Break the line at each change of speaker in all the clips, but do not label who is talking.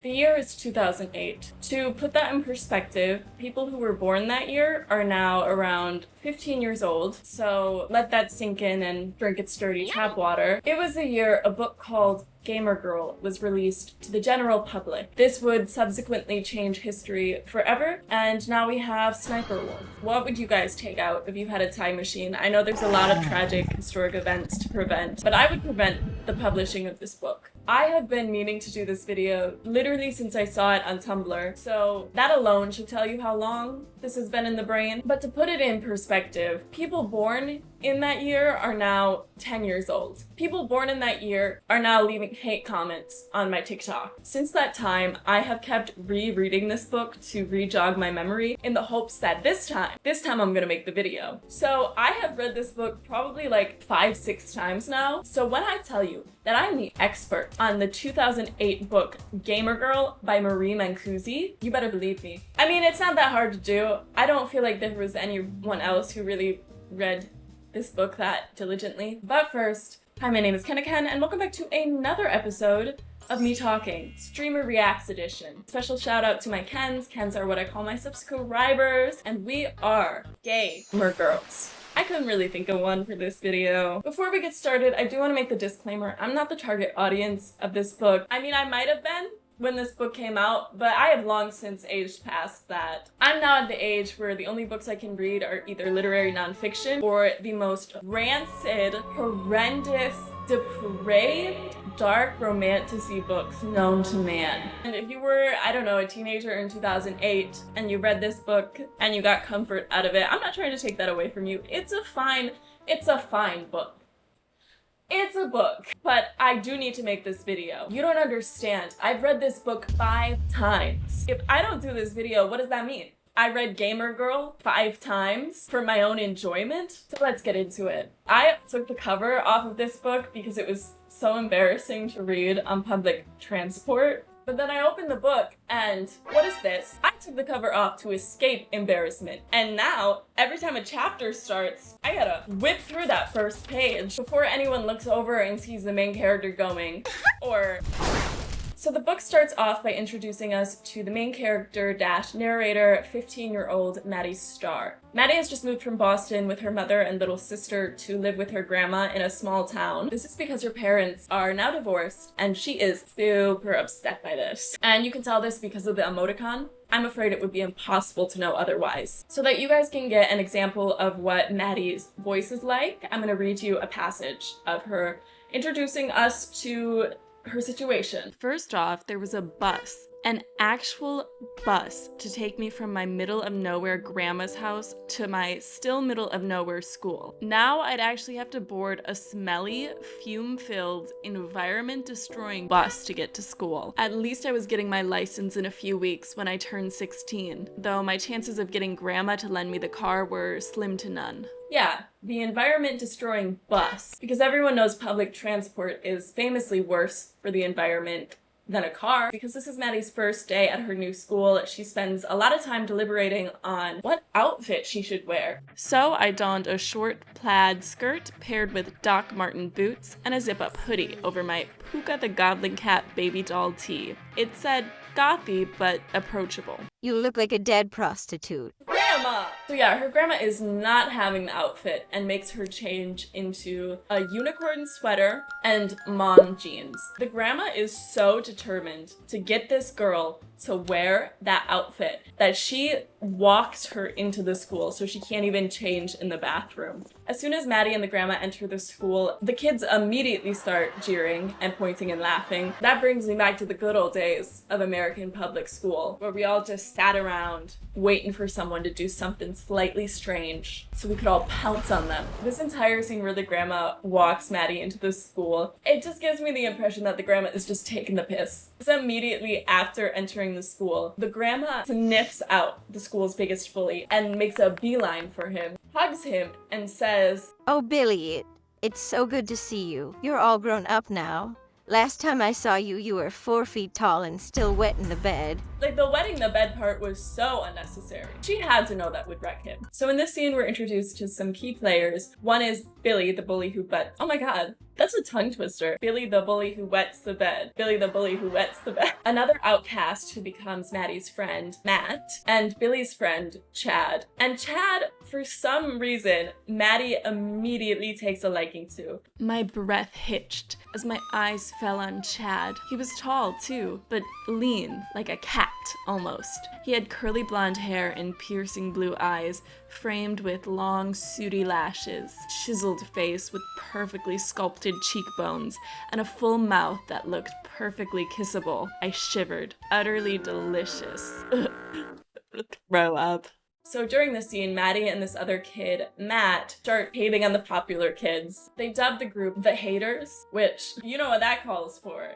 The year is 2008. To put that in perspective, people who were born that year are now around 15 years old, so let that sink in and drink its dirty tap water. It was the year a book called Gamer Girl was released to the general public. This would subsequently change history forever, and now we have Sniper Wolf. What would you guys take out if you had a time machine? I know there's a lot of tragic historic events to prevent, but I would prevent the publishing of this book. I have been meaning to do this video literally since I saw it on Tumblr, so that alone should tell you how long this has been in the brain. But to put it in perspective, people born in that year are now 10 years old. People born in that year are now leaving hate comments on my TikTok. Since that time, I have kept rereading this book to re-jog my memory in the hopes that this time I'm gonna make the video. So I have read this book probably like 5-6 times now. So when I tell you that I'm the expert on the 2008 book Gamer Girl by Marie Mancusi, you better believe me. I mean, it's not that hard to do. I don't feel like there was anyone else who really read this book that diligently. But first, hi, my name is Kenna and welcome back to another episode of Me Talking, Streamer Reacts Edition. Special shout out to my Kens. Kens are what I call my subscribers, and we are gamer girls. I couldn't really think of one for this video. Before we get started, I do want to make the disclaimer, I'm not the target audience of this book. I mean, I might have been when this book came out, but I have long since aged past that. I'm now at the age where the only books I can read are either literary nonfiction or the most rancid, horrendous, depraved, dark romantasy books known to man. And if you were, I don't know, a teenager in 2008 and you read this book and you got comfort out of it, I'm not trying to take that away from you. It's a fine book. It's a book, but I do need to make this video. You don't understand. I've read this book 5 times. If I don't do this video, what does that mean? I read Gamer Girl 5 times for my own enjoyment. So let's get into it. I took the cover off of this book because it was so embarrassing to read on public transport. But then I opened the book and what is this? I took the cover off to escape embarrassment. And now, every time a chapter starts, I gotta whip through that first page before anyone looks over and sees the main character going, or... So the book starts off by introducing us to the main character / narrator, 15-year-old Maddie Starr. Maddie has just moved from Boston with her mother and little sister to live with her grandma in a small town. This is because her parents are now divorced and she is super upset by this. And you can tell this because of the emoticon. I'm afraid it would be impossible to know otherwise. So that you guys can get an example of what Maddie's voice is like, I'm gonna read you a passage of her introducing us to her situation. First off, there was a bus, an actual bus to take me from my middle of nowhere grandma's house to my still middle of nowhere school. Now I'd actually have to board a smelly, fume-filled, environment-destroying bus to get to school. At least I was getting my license in a few weeks when I turned 16, though my chances of getting grandma to lend me the car were slim to none. Yeah, the environment-destroying bus. Because everyone knows public transport is famously worse for the environment than a car. Because this is Maddie's first day at her new school, she spends a lot of time deliberating on what outfit she should wear. So I donned a short plaid skirt paired with Doc Marten boots and a zip-up hoodie over my Puka the Goblin Cat baby doll tee. It said gothy, but approachable.
You look like a dead prostitute.
Grandma! So yeah, her grandma is not having the outfit and makes her change into a unicorn sweater and mom jeans. The grandma is so determined to get this girl to wear that outfit that she walks her into the school so she can't even change in the bathroom. As soon as Maddie and the grandma enter the school, the kids immediately start jeering and pointing and laughing. That brings me back to the good old days of American public school, where we all just sat around waiting for someone to do something slightly strange so we could all pounce on them. This entire scene where the grandma walks Maddie into the school, it just gives me the impression that the grandma is just taking the piss. So immediately after entering the school, the grandma sniffs out the school's biggest bully and makes a beeline for him, hugs him, and says,
"Oh, Billy, it's so good to see you. You're all grown up now. Last time I saw you, you were 4 feet tall and still wet in the bed."
Like, the wetting the bed part was so unnecessary. She had to know that would wreck him. So in this scene, we're introduced to some key players. One is Billy, the bully who oh my god, That's a tongue twister. Billy the bully who wets the bed. Billy the bully who wets the bed. Another outcast who becomes Maddie's friend, Matt, and Billy's friend, Chad. And Chad, for some reason, Maddie immediately takes a liking to. My breath hitched as my eyes fell on Chad. He was tall too, but lean, like a cat almost. He had curly blonde hair and piercing blue eyes, framed with long, sooty lashes, chiseled face with perfectly sculpted cheekbones, and a full mouth that looked perfectly kissable. I shivered. Utterly delicious. Throw up. So during the scene, Maddie and this other kid, Matt, start hating on the popular kids. They dub the group the Haters, which, you know what that calls for.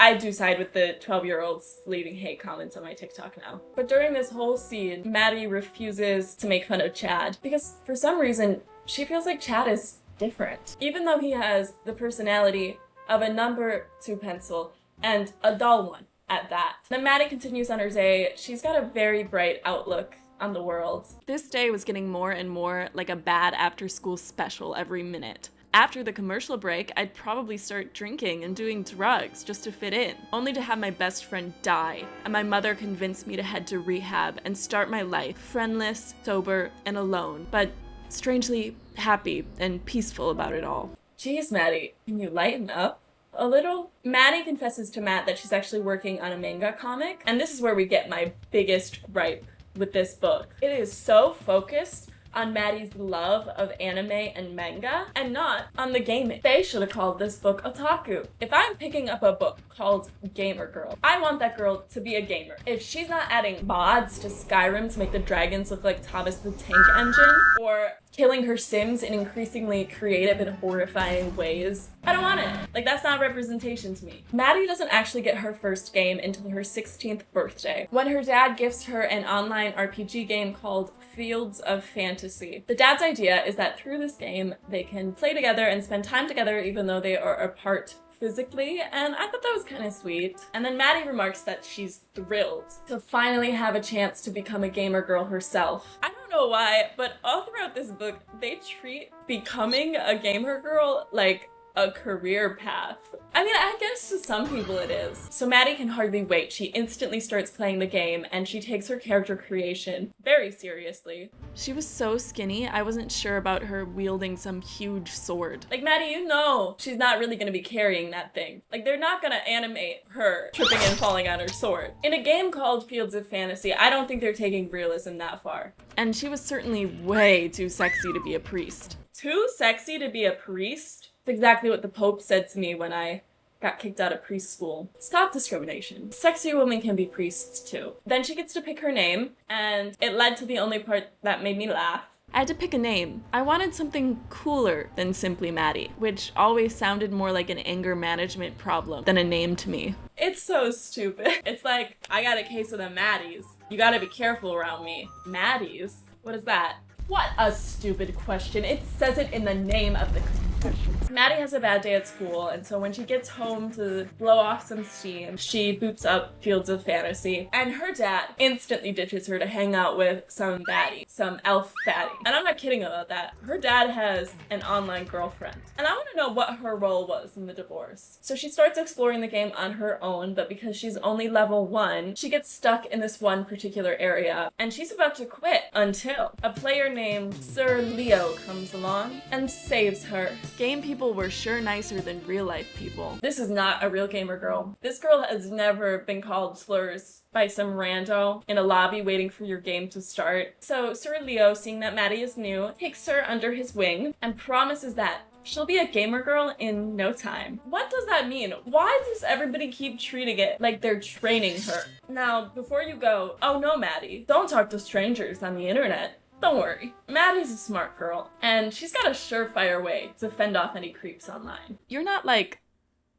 I do side with the 12-year-olds leaving hate comments on my TikTok now. But during this whole scene, Maddie refuses to make fun of Chad because for some reason, she feels like Chad is different. Even though he has the personality of a number 2 pencil and a dull one at that. Then Maddie continues on her day. She's got a very bright outlook on the world. This day was getting more and more like a bad after-school special every minute. After the commercial break, I'd probably start drinking and doing drugs just to fit in, only to have my best friend die, and my mother convince me to head to rehab and start my life friendless, sober, and alone, but strangely happy and peaceful about it all. Jeez, Maddie, can you lighten up a little? Maddie confesses to Matt that she's actually working on a manga comic, and this is where we get my biggest gripe with this book. It is so focused on Maddie's love of anime and manga, and not on the gaming. They should have called this book Otaku. If I'm picking up a book called Gamer Girl, I want that girl to be a gamer. If she's not adding mods to Skyrim to make the dragons look like Thomas the Tank Engine, or killing her Sims in increasingly creative and horrifying ways, I don't want it. Like, that's not representation to me. Maddie doesn't actually get her first game until her 16th birthday, when her dad gifts her an online RPG game called Fields of Fantasy. The dad's idea is that through this game, they can play together and spend time together even though they are apart physically, and I thought that was kind of sweet. And then Maddie remarks that she's thrilled to finally have a chance to become a gamer girl herself. I don't know why, but all throughout this book, they treat becoming a gamer girl like a career path. I mean, I guess to some people it is. So Maddie can hardly wait. She instantly starts playing the game, and she takes her character creation very seriously. She was so skinny, I wasn't sure about her wielding some huge sword. Like, Maddie, you know she's not really gonna be carrying that thing. Like, they're not gonna animate her tripping and falling on her sword. In a game called Fields of Fantasy, I don't think they're taking realism that far. And she was certainly way too sexy to be a priest. Too sexy to be a priest? That's exactly what the Pope said to me when I got kicked out of preschool. Stop discrimination. Sexy women can be priests too. Then she gets to pick her name, and it led to the only part that made me laugh. I had to pick a name. I wanted something cooler than simply Maddie, which always sounded more like an anger management problem than a name to me. It's so stupid. It's like, I got a case of the Maddies. You gotta be careful around me. Maddies? What is that? What a stupid question. It says it in the name of the questions. Maddie has a bad day at school, and so when she gets home to blow off some steam, she boots up Fields of Fantasy, and her dad instantly ditches her to hang out with some baddie, some elf baddie. And I'm not kidding about that. Her dad has an online girlfriend, and I want to know what her role was in the divorce. So she starts exploring the game on her own, but because she's only level 1, she gets stuck in this one particular area, and she's about to quit until a player named Sir Leo comes along and saves her. Game people were sure nicer than real life people. This is not a real gamer girl. This girl has never been called slurs by some rando in a lobby waiting for your game to start. So Sir Leo, seeing that Maddie is new, takes her under his wing and promises that she'll be a gamer girl in no time. What does that mean? Why does everybody keep treating it like they're training her? Now, before you go, oh no, Maddie, don't talk to strangers on the internet. Don't worry, Maddie's a smart girl, and she's got a surefire way to fend off any creeps online. You're not, like,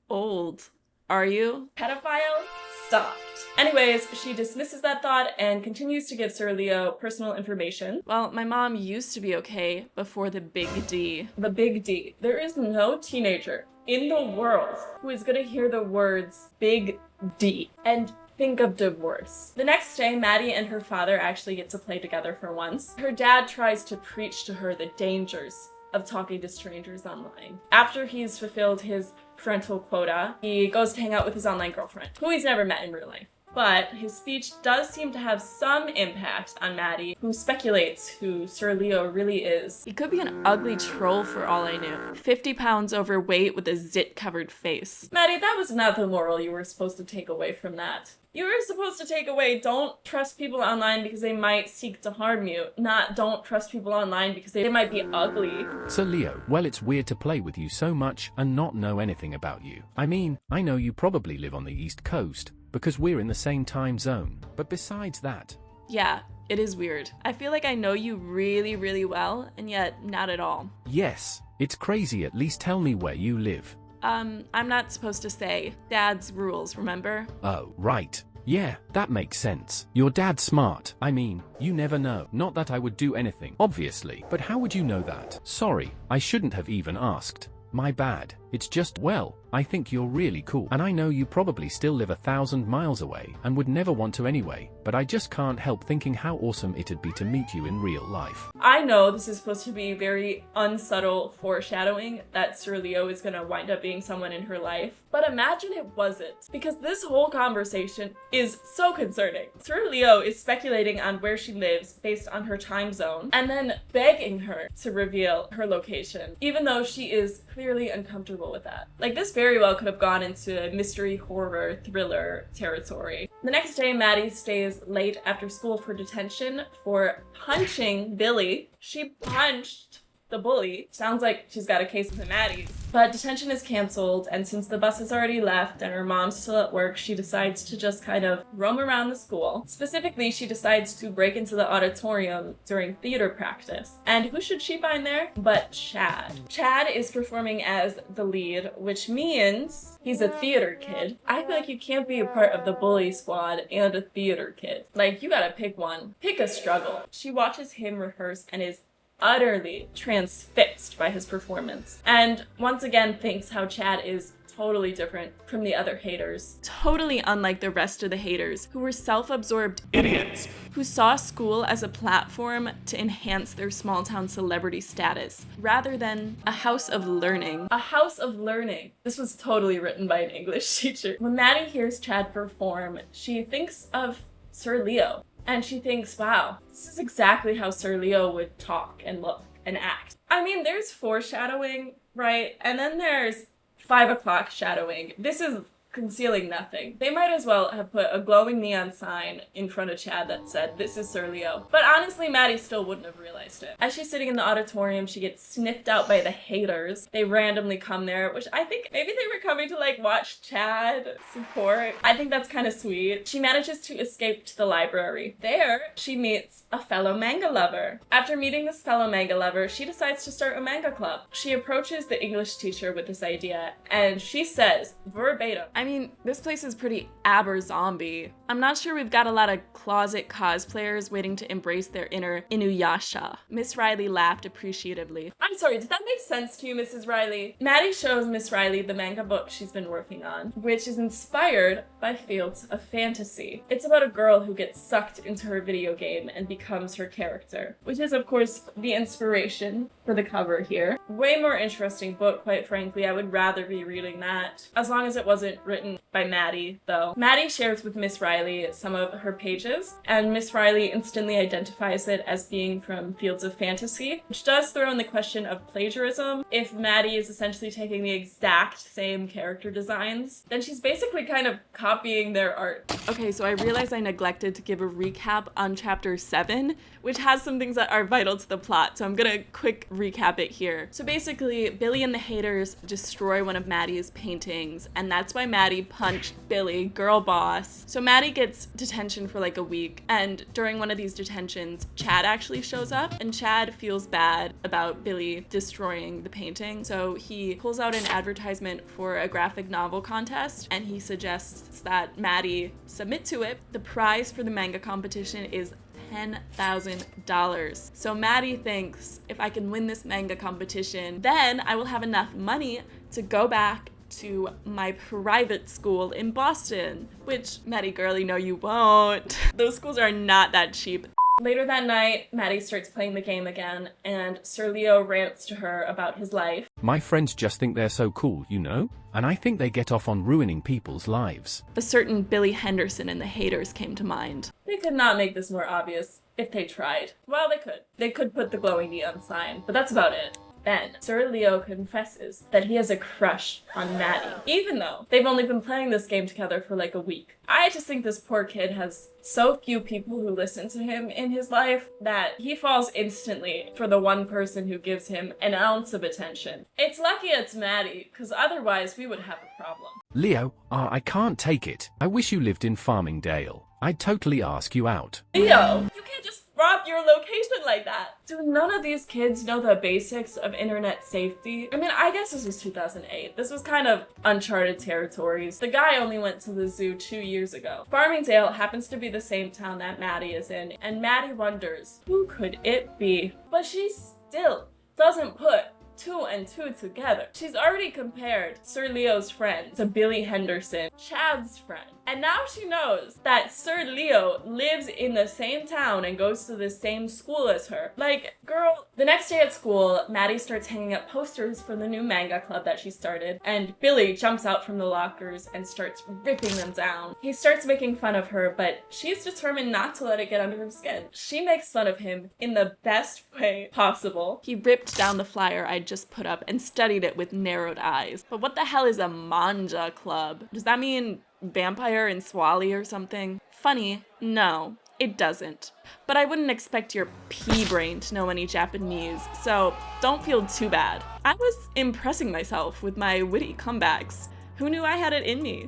old, are you? Pedophile? Stopped. Anyways, she dismisses that thought and continues to give Sir Leo personal information. Well, my mom used to be okay before the big D. The big D. There is no teenager in the world who is gonna hear the words big D and think of divorce. The next day, Maddie and her father actually get to play together for once. Her dad tries to preach to her the dangers of talking to strangers online. After he's fulfilled his parental quota, he goes to hang out with his online girlfriend, who he's never met in real life. But his speech does seem to have some impact on Maddie, who speculates who Sir Leo really is. He could be an ugly troll for all I knew. 50 pounds overweight with a zit-covered face. Maddie, that was not the moral you were supposed to take away from that. You were supposed to take away, don't trust people online because they might seek to harm you, not don't trust people online because they might be ugly.
So Leo, well, it's weird to play with you so much and not know anything about you. I mean, I know you probably live on the East Coast, because we're in the same time zone, but besides that...
Yeah, it is weird. I feel like I know you really, really well, and yet not at all.
Yes, it's crazy. At least tell me where you live.
I'm not supposed to say. Dad's rules, remember?
Oh, right. Yeah, that makes sense. Your dad's smart. I mean, you never know. Not that I would do anything, obviously, but how would you know that? Sorry, I shouldn't have even asked. My bad. It's just, well, I think you're really cool. And I know you probably still live 1,000 miles away and would never want to anyway, but I just can't help thinking how awesome it'd be to meet you in real life.
I know this is supposed to be very unsubtle foreshadowing that Sir Leo is gonna wind up being someone in her life, but imagine it wasn't, because this whole conversation is so concerning. Sir Leo is speculating on where she lives based on her time zone, and then begging her to reveal her location, even though she is clearly uncomfortable with that. Like, this very well could have gone into mystery, horror, thriller territory. The next day, Maddie stays late after school for detention for punching Billy. She punched the bully. Sounds like she's got a case with the Maddies. But detention is canceled, and since the bus has already left and her mom's still at work, she decides to just kind of roam around the school. Specifically, she decides to break into the auditorium during theater practice. And who should she find there but Chad? Chad is performing as the lead, which means he's a theater kid. I feel like you can't be a part of the bully squad and a theater kid. Like, you gotta pick one. Pick a struggle. She watches him rehearse and is utterly transfixed by his performance. And once again thinks how Chad is totally different from the other haters. Totally unlike the rest of the haters, who were self-absorbed idiots, who saw school as a platform to enhance their small-town celebrity status, rather than a house of learning. A house of learning. This was totally written by an English teacher. When Maddie hears Chad perform, she thinks of Sir Leo. And she thinks, wow, this is exactly how Sir Leo would talk and look and act. I mean, there's foreshadowing, right? And then there's 5 o'clock shadowing. This is concealing nothing. They might as well have put a glowing neon sign in front of Chad that said, "This is Sir Leo." But honestly, Maddie still wouldn't have realized it. As she's sitting in the auditorium, she gets sniffed out by the haters. They randomly come there, which I think maybe they were coming to like watch Chad support. I think that's kind of sweet. She manages to escape to the library. There, she meets a fellow manga lover. After meeting this fellow manga lover, she decides to start a manga club. She approaches the English teacher with this idea, and she says, verbatim, I mean, this place is pretty aber-zombie. I'm not sure we've got a lot of closet cosplayers waiting to embrace their inner Inuyasha. Miss Riley laughed appreciatively. I'm sorry, did that make sense to you, Mrs. Riley? Maddie shows Miss Riley the manga book she's been working on, which is inspired by Fields of Fantasy. It's about a girl who gets sucked into her video game and becomes her character, which is, of course, the inspiration for the cover here. Way more interesting book, quite frankly. I would rather be reading that, as long as it wasn't written by Maddie, though. Maddie shares with Miss Riley some of her pages, and Miss Riley instantly identifies it as being from Fields of Fantasy, which does throw in the question of plagiarism. If Maddie is essentially taking the exact same character designs, then she's basically kind of copying their art. Okay, so I realize I neglected to give a recap on chapter 7, which has some things that are vital to the plot, so I'm gonna quick recap it here. So basically, Billy and the haters destroy one of Maddie's paintings, and that's why Maddie punched Billy, girl boss. So Maddie gets detention for like a week, and during one of these detentions, Chad actually shows up, and Chad feels bad about Billy destroying the painting, so he pulls out an advertisement for a graphic novel contest, and he suggests that Maddie submit to it. The prize for the manga competition is $10,000. So Maddie thinks, if I can win this manga competition, then I will have enough money to go back to my private school in Boston, which, Maddie girlie, no you won't. Those schools are not that cheap. Later that night, Maddie starts playing the game again, and Sir Leo rants to her about his life.
My friends just think they're so cool, you know? And I think they get off on ruining people's lives.
A certain Billy Henderson and the haters came to mind. They could not make this more obvious if they tried. Well, they could. They could put the glowing neon sign, but that's about it. Then, Sir Leo confesses that he has a crush on Maddie, even though they've only been playing this game together for like a week. I just think this poor kid has so few people who listen to him in his life that he falls instantly for the one person who gives him an ounce of attention. It's lucky it's Maddie, because otherwise we would have a problem.
Leo, I can't take it. I wish you lived in Farmingdale. I'd totally ask you out.
Leo, you can't just drop your location like that. Do none of these kids know the basics of internet safety? I mean, I guess this was 2008. This was kind of uncharted territories. The guy only went to the zoo 2 years ago. Farmingdale happens to be the same town that Maddie is in, and Maddie wonders, who could it be? But she still doesn't put 2 and 2 together. She's already compared Sir Leo's friend to Billy Henderson, Chad's friend. And now she knows that Sir Leo lives in the same town and goes to the same school as her. Like, girl, the next day at school, Maddie starts hanging up posters for the new manga club that she started, and Billy jumps out from the lockers and starts ripping them down. He starts making fun of her, but she's determined not to let it get under her skin. She makes fun of him in the best way possible. He ripped down the flyer I'd just put up and studied it with narrowed eyes. But what the hell is a manga club? Does that mean vampire and swally or something? Funny, no, it doesn't. But I wouldn't expect your pea-brain to know any Japanese, so don't feel too bad. I was impressing myself with my witty comebacks. Who knew I had it in me?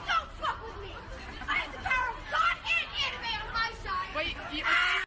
Don't fuck with me! I have the power of God and anime on my side! Wait,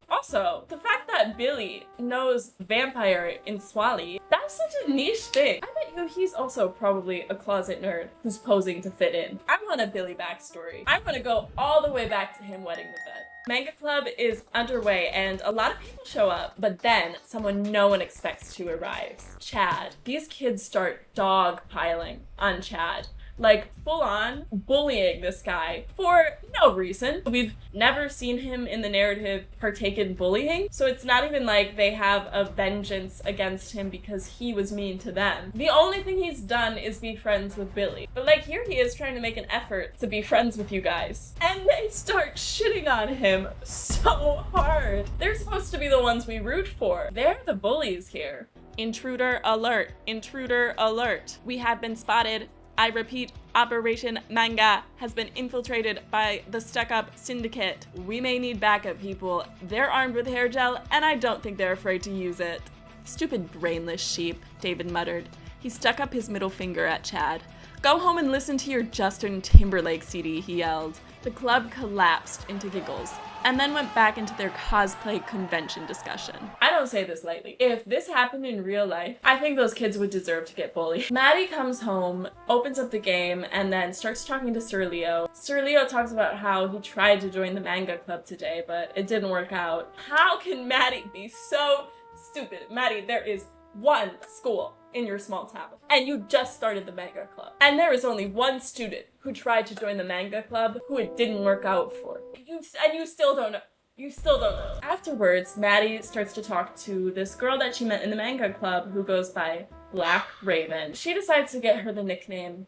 Also, the fact that Billy knows vampire in swally, that's such a niche thing. I bet you he's also probably a closet nerd who's posing to fit in. I want a Billy backstory. I want to go all the way back to him wetting the bed. Manga Club is underway and a lot of people show up, but then someone no one expects to arrives. Chad. These kids start dogpiling on Chad. Like, full on bullying this guy for no reason. We've never seen him in the narrative partake in bullying, so it's not even like they have a vengeance against him because he was mean to them. The only thing he's done is be friends with Billy. But like, here he is trying to make an effort to be friends with you guys. And they start shitting on him so hard. They're supposed to be the ones we root for. They're the bullies here. Intruder alert. Intruder alert. We have been spotted. I repeat, Operation Manga has been infiltrated by the stuck-up syndicate. We may need backup, people. They're armed with hair gel, and I don't think they're afraid to use it. Stupid brainless sheep, David muttered. He stuck up his middle finger at Chad. Go home and listen to your Justin Timberlake CD, he yelled. The club collapsed into giggles, and then went back into their cosplay convention discussion. I don't say this lightly. If this happened in real life, I think those kids would deserve to get bullied. Maddie comes home, opens up the game, and then starts talking to Sir Leo. Sir Leo talks about how he tried to join the manga club today, but it didn't work out. How can Maddie be so stupid? Maddie, there is one school in your small town, and you just started the manga club. And there is only one student who tried to join the manga club who it didn't work out for. You still don't know. You still don't know. Afterwards, Maddie starts to talk to this girl that she met in the manga club who goes by Black Raven. She decides to get her the nickname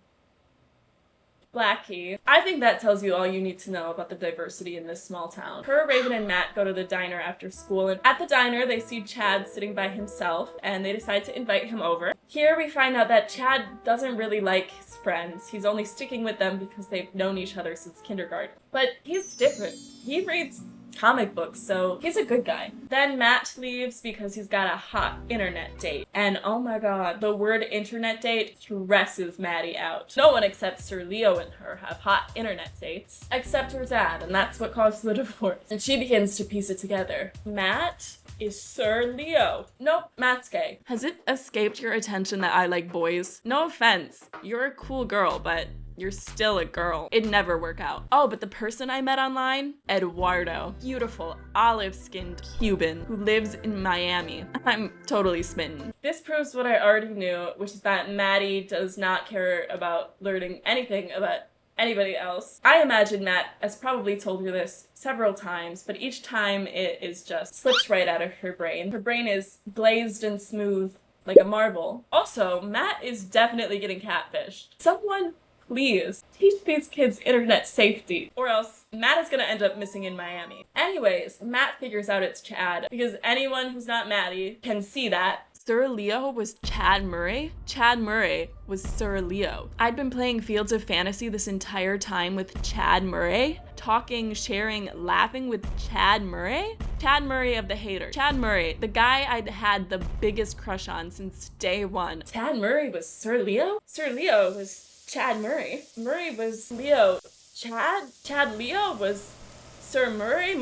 Blackie. I think that tells you all you need to know about the diversity in this small town. Her, Raven, and Matt go to the diner after school, and at the diner they see Chad sitting by himself, and they decide to invite him over. Here we find out that Chad doesn't really like his friends. He's only sticking with them because they've known each other since kindergarten. But he's different. He reads comic books, so he's a good guy. Then Matt leaves because he's got a hot internet date. And oh my god, the word internet date stresses Maddie out. No one except Sir Leo and her have hot internet dates, except her dad, and that's what caused the divorce. And she begins to piece it together. Matt is Sir Leo. Nope, Matt's gay. Has it escaped your attention that I like boys? No offense, you're a cool girl, but you're still a girl. It'd never work out. Oh, but the person I met online, Eduardo. Beautiful, olive-skinned Cuban who lives in Miami. I'm totally smitten. This proves what I already knew, which is that Maddie does not care about learning anything about anybody else. I imagine Matt has probably told her this several times, but each time it is just slips right out of her brain. Her brain is glazed and smooth like a marble. Also, Matt is definitely getting catfished. Someone please teach these kids internet safety, or else Matt is gonna end up missing in Miami. Anyways, Matt figures out it's Chad, because anyone who's not Maddie can see that Sir Leo was Chad Murray. Chad Murray was Sir Leo. I'd been playing Fields of Fantasy this entire time with Chad Murray, talking, sharing, laughing with Chad Murray. Chad Murray of the hater. Chad Murray, the guy I'd had the biggest crush on since day one. Chad Murray was Sir Leo? Sir Leo was Chad Murray. Murray was Leo. Chad Leo was Sir Murray.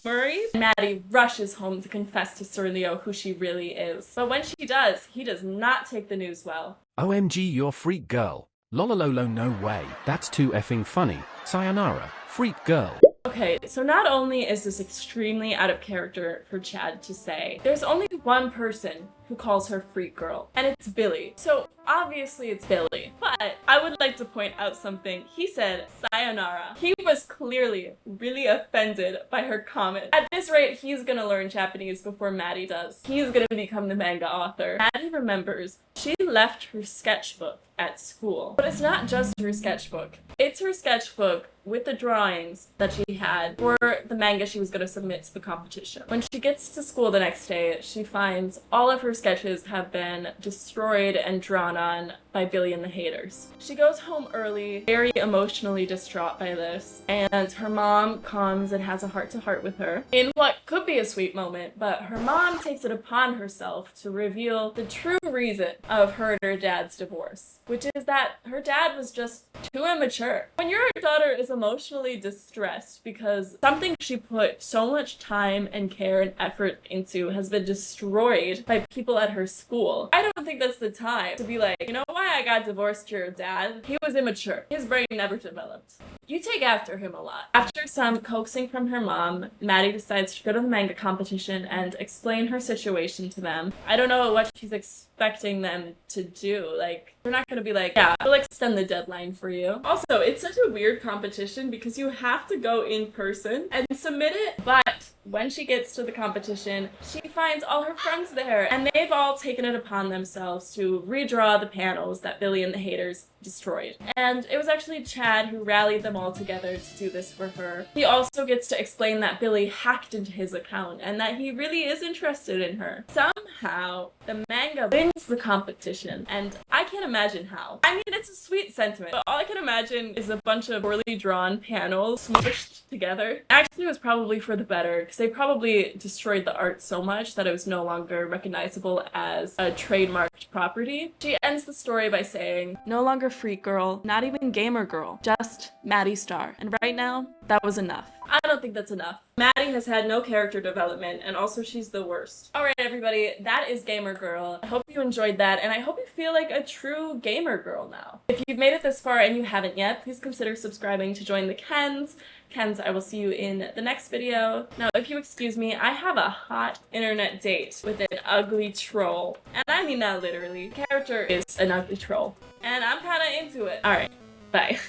Maddie rushes home to confess to Sir Leo who she really is. But when she does, he does not take the news well.
OMG, you're freak girl. Lolololo, no way. That's too effing funny. Sayonara, freak girl.
Okay, so not only is this extremely out of character for Chad to say, there's only one person who calls her freak girl, and it's Billy. So obviously it's Billy. But I would like to point out something. He said sayonara. He was clearly really offended by her comment. At this rate, he's gonna learn Japanese before Maddie does. He's gonna become the manga author. Maddie remembers she left her sketchbook at school. But it's not just her sketchbook. It's her sketchbook with the drawings that she had for the manga she was going to submit to the competition. When she gets to school the next day, she finds all of her sketches have been destroyed and drawn on by Billy and the haters. She goes home early, very emotionally distraught by this, and her mom comes and has a heart-to-heart with her in what could be a sweet moment, but her mom takes it upon herself to reveal the true reason of her and her dad's divorce, which is that her dad was just too immature. When your daughter is emotionally distressed because something she put so much time and care and effort into has been destroyed by people at her school, I don't think that's the time to be like, you know why I got divorced, your dad? He was immature. His brain never developed. You take after him a lot. After some coaxing from her mom, Maddie decides to go to the manga competition and explain her situation to them. I don't know what she's expecting them to do. Like, they're not gonna be like, yeah, we'll extend the deadline for you. Also, it's such a weird competition because you have to go in person and submit it, but when she gets to the competition, she finds all her friends there, and they've all taken it upon themselves to redraw the panels that Billy and the haters destroyed. And it was actually Chad who rallied them all together to do this for her. He also gets to explain that Billy hacked into his account and that he really is interested in her. Somehow, the manga wins the competition, and I can't imagine how. I mean, it's a sweet sentiment, but all I can imagine is a bunch of poorly drawn panels smushed together. Actually, it was probably for the better, because they probably destroyed the art so much that it was no longer recognizable as a trademarked property. She ends the story by saying, no longer freak girl, not even gamer girl, just Maddie Star. And right now, that was enough. I don't think that's enough. Maddie has had no character development, and also she's the worst. Alright everybody, that is Gamer Girl. I hope you enjoyed that, and I hope you feel like a true gamer girl now. If you've made it this far and you haven't yet, please consider subscribing to join the Kens. Kens, I will see you in the next video. Now, if you excuse me, I have a hot internet date with an ugly troll. And I mean that literally. Character is an ugly troll. And I'm kinda into it. Alright, bye.